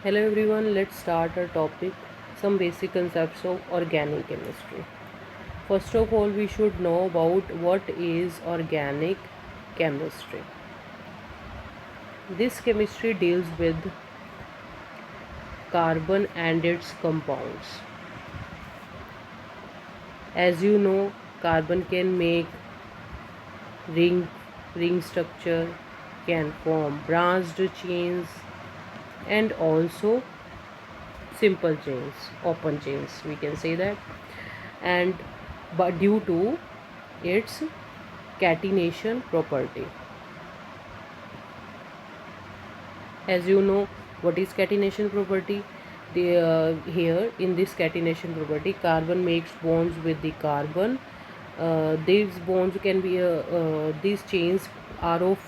Hello everyone, let's start our topic, some basic concepts of organic chemistry. First of all, we should know about what is organic chemistry. This chemistry deals with carbon and its compounds. As you know, carbon can make ring ring structure, can form branched chains and also simple chains, open chains, we can say that. And but due to its catenation property, as you know what is catenation property, here in this catenation property, carbon makes bonds with the carbon. These bonds can be these chains are of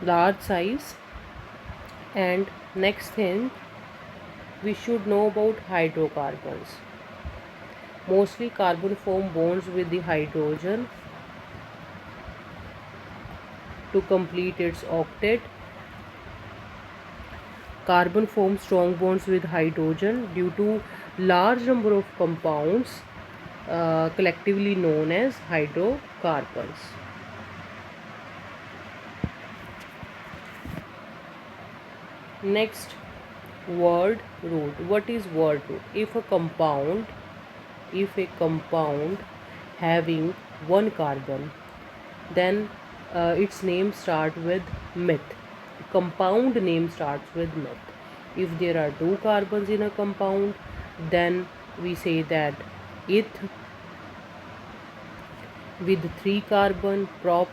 large size. And next thing, we should know about hydrocarbons. Mostly carbon form bonds with the hydrogen to complete its octet. Carbon forms strong bonds with hydrogen due to large number of compounds collectively known as hydrocarbons. Next, word root. What is word root? If a compound having one carbon, then its name starts with meth. Compound name starts with meth. If there are two carbons in a compound, then we say that eth. With 3 carbon, prop.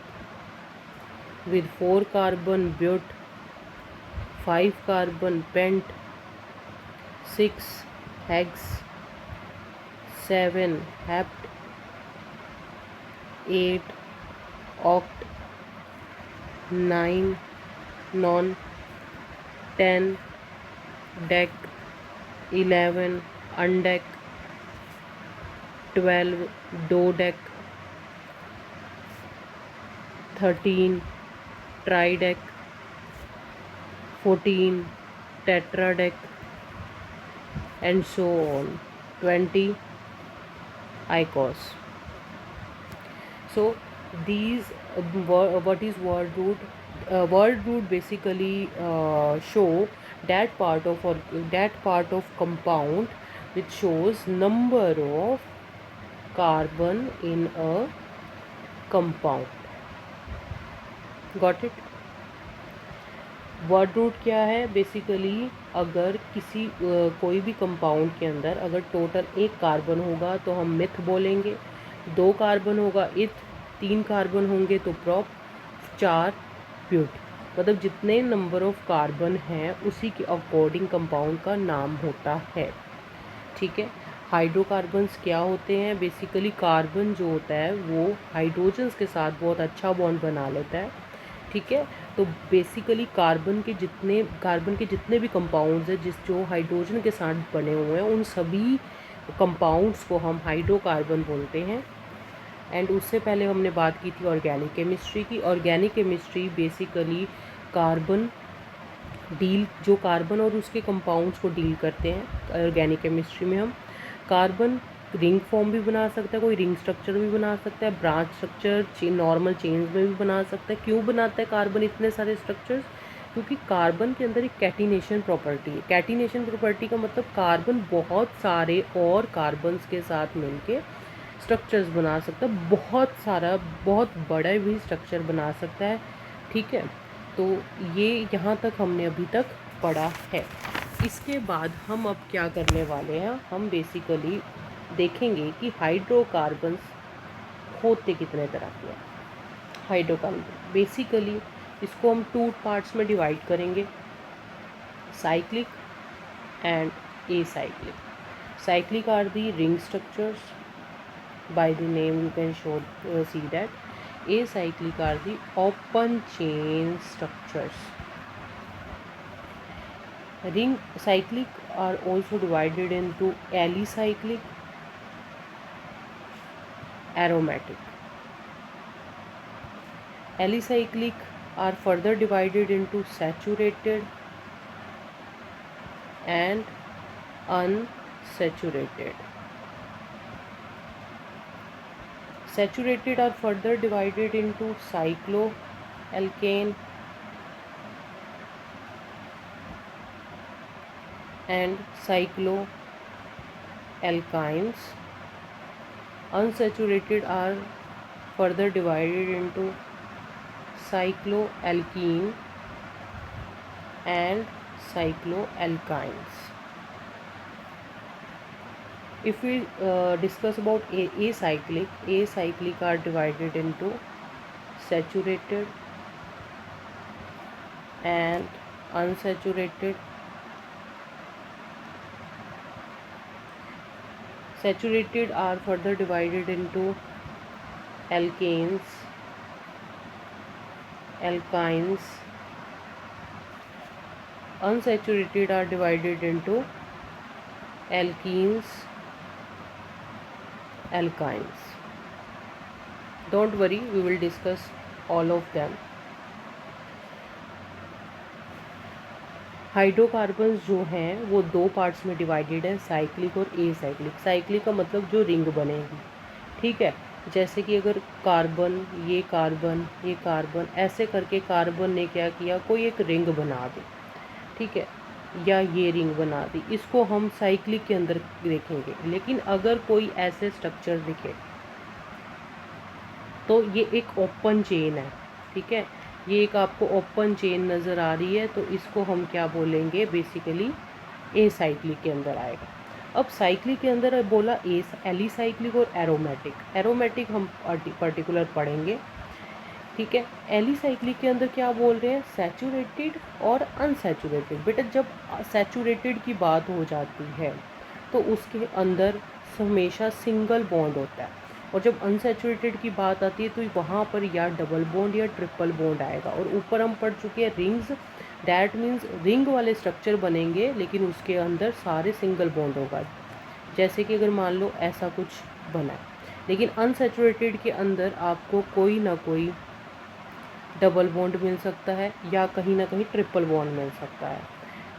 With 4 carbon, but. 5 carbon, pent. 6 hex. 7 hept. 8 oct. 9 non. 10 dec. 11 undec. 12 dodec. 13 tridec. 14 tetradec, and so on. 20 icos. So these what is word root? Word root basically show that part of compound which shows number of carbon in a compound. Got it? Word root क्या है? Basically अगर कोई भी compound के अंदर अगर total 1 carbon होगा तो हम मिथ बोलेंगे, 2 कार्बन होगा इथ, 3 कार्बन होंगे तो प्रॉप, 4 ब्यूट. मतलब जितने नंबर ऑफ कार्बन हैं उसी के अकॉर्डिंग कंपाउंड का नाम होता है. ठीक है. हाइड्रोकार्बन्स क्या होते हैं? बेसिकली कार्बन जो होता है वो हाइड्रोजन्स के साथ बहुत अच्छा बॉन्ड बना लेता है. ठीक है. तो बेसिकली कार्बन के जितने भी कंपाउंड्स हैं जो हाइड्रोजन के साथ बने हुए हैं उन सभी कंपाउंड्स को हम हाइड्रोकार्बन बोलते हैं. एंड उससे पहले हमने बात की थी ऑर्गेनिक केमिस्ट्री की. ऑर्गेनिक केमिस्ट्री बेसिकली कार्बन और उसके कंपाउंड्स को डील करते हैं. ऑर्गेनिक केमिस्ट्री में हम कार्बन रिंग फॉर्म भी बना सकता है, कोई रिंग स्ट्रक्चर भी बना सकता है, ब्रांच स्ट्रक्चर नॉर्मल चेन्स में भी बना सकता है. क्यों बनाता है कार्बन इतने सारे स्ट्रक्चर्स? क्योंकि कार्बन के अंदर एक कैटिनेशन प्रॉपर्टी है. कैटिनेशन प्रॉपर्टी का मतलब कार्बन बहुत सारे और कार्बन्स के साथ मिलके स्ट्रक्चर्स बना सकता है. बहुत बड़ा भी स्ट्रक्चर बना सकता है. ठीक है. तो ये यहाँ तक हमने अभी तक पढ़ा है. इसके बाद हम अब क्या करने वाले हैं? हम बेसिकली देखेंगे कि हाइड्रोकार्बन्स होते कितने तरह के हैं. हाइड्रोकार्बन बेसिकली इसको हम 2 पार्ट्स में डिवाइड करेंगे, cyclic and acyclic. Cyclic are the ring structures, by the name you can see that. Acyclic are the open chain structures. Ring cyclic are also divided into alicyclic, aromatic. Alicyclic are further divided into saturated and unsaturated. Saturated are further divided into cycloalkane and cycloalkynes. Unsaturated are further divided into cycloalkene and cycloalkynes. If we discuss about acyclic are divided into saturated and unsaturated. Saturated are further divided into alkanes, alkynes. Unsaturated are divided into alkenes, alkynes. Don't worry, we will discuss all of them. Hydrocarbons जो हैं वो दो parts में divided है, cyclic और acyclic. Cyclic का मतलब जो रिंग बनेगी, ठीक है. जैसे कि अगर कार्बन, ये कार्बन ऐसे करके कार्बन ने क्या किया, कोई एक रिंग बना दी, ठीक है, या ये रिंग बना दी, इसको हम साइक्लिक के अंदर देखेंगे. लेकिन अगर कोई ऐसे स्ट्रक्चर दिखे तो ये एक ओपन चेन है, ठीक है. ये एक आपको ओपन चेन नज़र आ रही है, तो इसको हम क्या बोलेंगे, बेसिकली एसाइक्लिक के अंदर आएगा. अब साइक्लिक के अंदर बोला एलिसाइक्लिक और एरोमेटिक. एरोमेटिक हम पर्टिकुलर पढ़ेंगे, ठीक है. एलिसाइक्लिक के अंदर क्या बोल रहे हैं, सैचुरेटेड और अनसैचुरेटेड. बेटा जब सैचुरेटेड की बात हो जाती है तो उसके अंदर हमेशा सिंगल बॉन्ड होता है, और जब अनसैचुरेटेड की बात आती है तो वहाँ पर या डबल बॉन्ड या ट्रिपल बॉन्ड आएगा. और ऊपर हम पढ़ चुके हैं रिंग्स, डैट मीन्स रिंग वाले स्ट्रक्चर बनेंगे लेकिन उसके अंदर सारे सिंगल बॉन्ड होगा. जैसे कि अगर मान लो ऐसा कुछ बना है, लेकिन अनसैचुरेटेड के अंदर आपको कोई ना कोई डबल बॉन्ड मिल सकता है या कहीं ना कहीं ट्रिपल बॉन्ड मिल सकता है,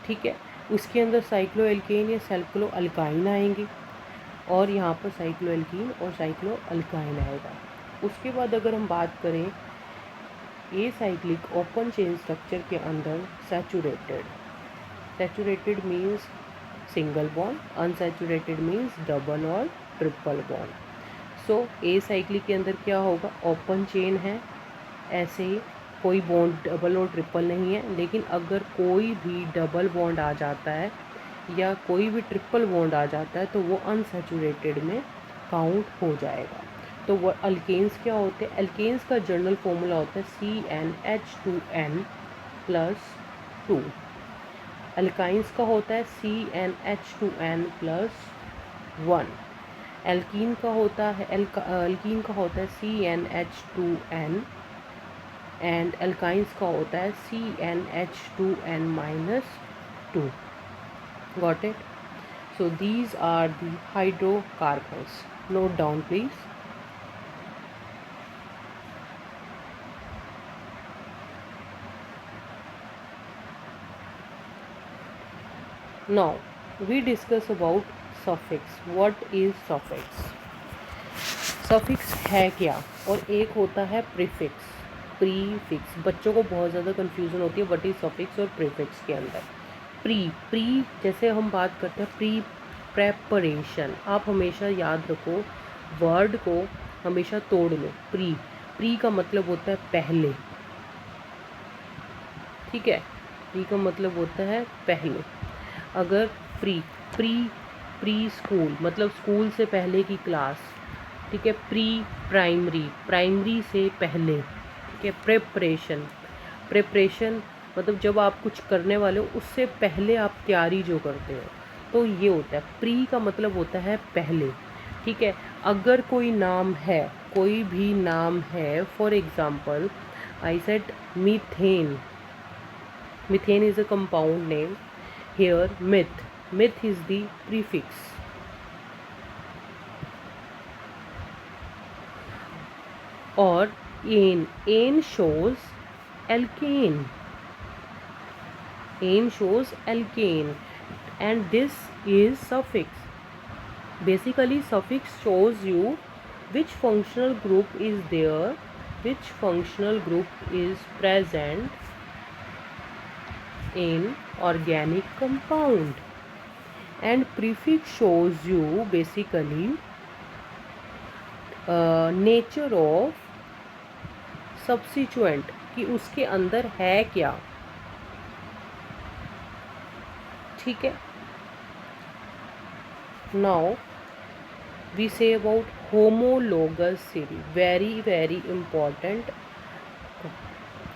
ठीक है. उसके अंदर साइक्लोएल्केन या साइक्लोअल्काइन आएंगे, और यहाँ पर साइक्लोएल्कीन और साइक्लोअल्काइन आएगा. उसके बाद अगर हम बात करें एसाइक्लिक ओपन चेन स्ट्रक्चर के अंदर saturated means single bond, unsaturated means double और ट्रिपल बॉन्ड. सो एसाइक्लिक के अंदर क्या होगा, ओपन चेन है, ऐसे ही कोई बॉन्ड डबल और ट्रिपल नहीं है. लेकिन अगर कोई भी डबल बॉन्ड आ जाता है या कोई भी ट्रिपल बॉन्ड आ जाता है तो वो अनसैचुरेटेड में काउंट हो जाएगा. तो वो अल्केन्स क्या होते हैं, अल्केन्स का जनरल फॉर्मूला होता है CnH2n+2. अल्काइंस का होता है CnH2n+1. एल्कीन का होता है CnH2n, एंड अल्काइंस का होता है CnH2n-2. Got it? So these are the hydrocarbons. Note down please. Now we discuss about suffix. What is suffix? Suffix है क्या, और एक होता है prefix, प्रीफिक्स. बच्चों को बहुत ज़्यादा कन्फ्यूज़न होती है व्हाट इज सफिक्स और प्रीफिक्स के अंदर. प्री जैसे हम बात करते हैं प्रेपरेशन, आप हमेशा याद रखो, वर्ड को हमेशा तोड़ लो. प्री का मतलब होता है पहले, ठीक है. प्री का मतलब होता है पहले. अगर प्री स्कूल मतलब स्कूल से पहले की क्लास, ठीक है. प्राइमरी से पहले, ठीक है. प्रेपरेशन मतलब जब आप कुछ करने वाले हो उससे पहले आप तैयारी जो करते हो, तो ये होता है. प्री का मतलब होता है पहले, ठीक है. अगर कोई नाम है, कोई भी नाम है, for example I said methane is a compound name. Here myth is the prefix. और N shows alkane. and this is suffix. Basically suffix shows you which functional group is there, which functional group is present in organic compound, and prefix shows you basically nature of substituent कि उसके अंदर है क्या, ठीक है। Now we say about homologous series, very very important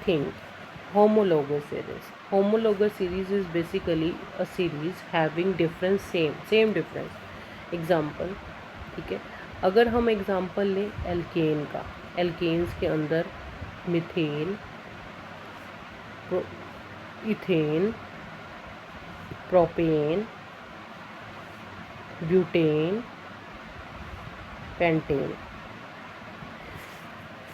thing. homologous series, homologous series is basically a series having difference same difference। Example, ठीक है, अगर हम एग्जाम्पल लें एल्केन का, एल्केन्स के अंदर methane, ethane, propane, butane, pentane.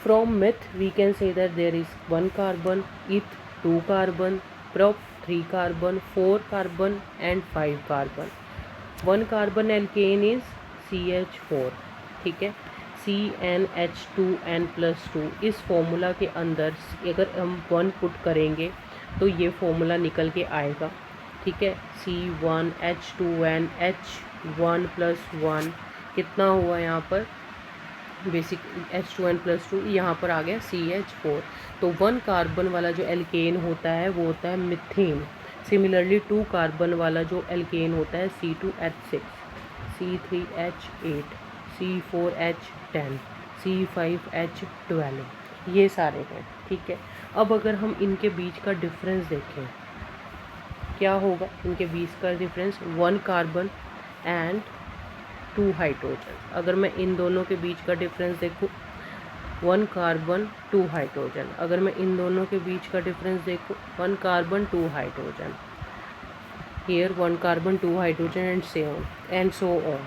From meth we can say that there is 1 carbon, eth 2 carbon, prop 3 carbon, 4 carbon and 5 carbon। 1 carbon alkane is CH4, ठीक है। CnH2n+2, इस फॉर्मूला के अंदर अगर हम 1 पुट करेंगे तो ये फॉर्मूला निकल के आएगा, ठीक है। C1H2n H1+1 कितना हुआ यहाँ पर, बेसिक H2n+2, यहाँ पर आ गया CH4। तो 1 कार्बन वाला जो एल्केन होता है वो होता है मिथेन। सिमिलरली 2 कार्बन वाला जो एल्केन होता है C2H6, C3H8, C4H10, C5H12, ये सारे हैं, ठीक है। अब अगर हम इनके बीच का डिफरेंस देखें क्या होगा, इनके बीच का डिफरेंस 1 कार्बन एंड 2 हाइड्रोजन। अगर मैं इन दोनों के बीच का डिफरेंस देखूं 1 कार्बन 2 हाइड्रोजन, अगर मैं इन दोनों के बीच का डिफरेंस देखूं 1 carbon 2 hydrogen, here 1 carbon 2 hydrogen and so on,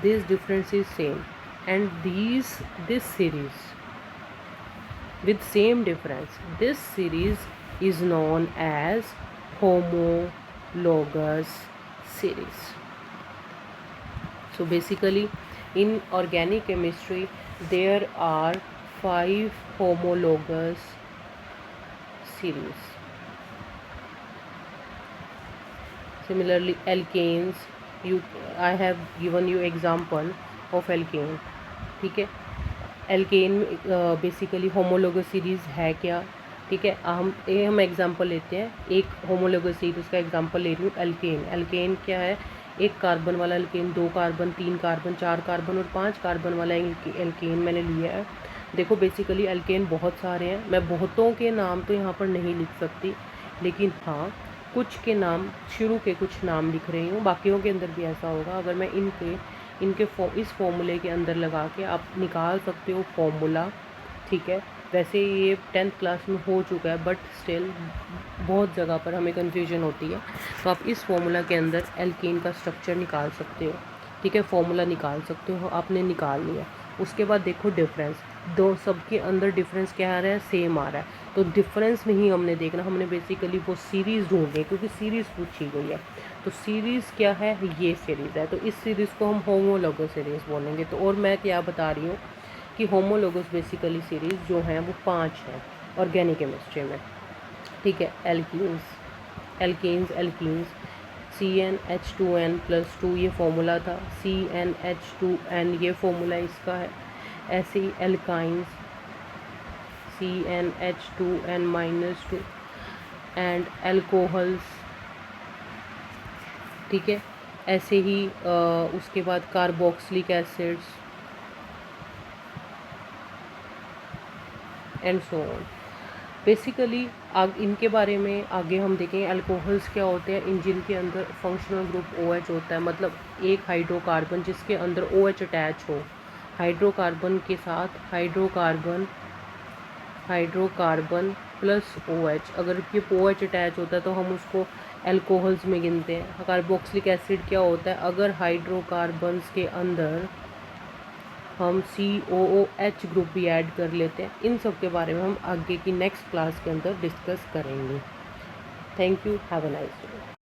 this difference is same, and this series with same difference, this series is known as homologous series। So basically in organic chemistry there are 5 homologous series। Similarly alkanes, I have given you example of alkane, ठीक है। Alkene basically homologous series है क्या, ठीक है। हम example लेते हैं, एक होमोलोगस सीरीज़ का एग्जांपल ले रही हूँ एल्केन। एल्केन क्या है, 1 कार्बन वाला एल्केन, 2 कार्बन, 3 कार्बन, 4 कार्बन और 5 कार्बन वाला एल्केन मैंने लिया है। देखो बेसिकली एल्केन बहुत सारे हैं, मैं बहुतों के नाम तो यहाँ पर नहीं लिख सकती, लेकिन हाँ कुछ के नाम, शुरू के कुछ नाम लिख रही हूँ, बाकियों के अंदर भी ऐसा होगा। अगर मैं इनके इस फॉर्मूले के अंदर लगा के आप निकाल सकते हो फॉर्मूला, ठीक है। वैसे ये 10th क्लास में हो चुका है बट स्टिल बहुत जगह पर हमें कन्फ्यूजन होती है, तो आप इस फॉर्मूला के अंदर एल्केन का स्ट्रक्चर निकाल सकते हो, ठीक है। फॉर्मूला निकाल सकते हो, आपने निकाल लिया। उसके बाद देखो डिफरेंस, दो सबके अंदर डिफरेंस क्या आ रहा है, सेम आ रहा है। तो डिफरेंस नहीं हमने देखना, हमने बेसिकली वो सीरीज़ ढूंढनी है क्योंकि सीरीज़ पूछी गई है। तो सीरीज़ क्या है, ये सीरीज़ है, तो इस सीरीज़ को हम होमोलोगस सीरीज़ बोलेंगे। तो और मैं क्या बता रही हूँ कि होमोलोगस बेसिकली सीरीज़ जो हैं वो 5 हैं ऑर्गेनिक केमिस्ट्री में, ठीक है। एल्कीन्स CnH2n+2 ये फॉर्मूला था, CnH2n ये फॉर्मूला इसका है। ऐसे ही एल्काइंस CnH2n-2 एंड एल्कोहल्स, ठीक है। ऐसे ही उसके बाद carboxylic acids and so on. Basically इनके बारे में आगे हम देखेंगे। अल्कोहल्स क्या होते हैं, इंजन के अंदर फंक्शनल ग्रुप OH होता है, मतलब एक हाइड्रोकार्बन जिसके अंदर OH अटैच हो, हाइड्रोकार्बन के साथ हाइड्रोकार्बन प्लस OH, अगर ये OH अटैच होता है तो हम उसको अल्कोहल्स में गिनते हैं। कार्बोक्सिलिक एसिड क्या होता है, अगर हाइड्रोकार्बन्स के अंदर हम COOH ग्रुप भी ऐड कर लेते हैं। इन सब के बारे में हम आगे की नेक्स्ट क्लास के अंदर डिस्कस करेंगे। Thank you, have a nice day.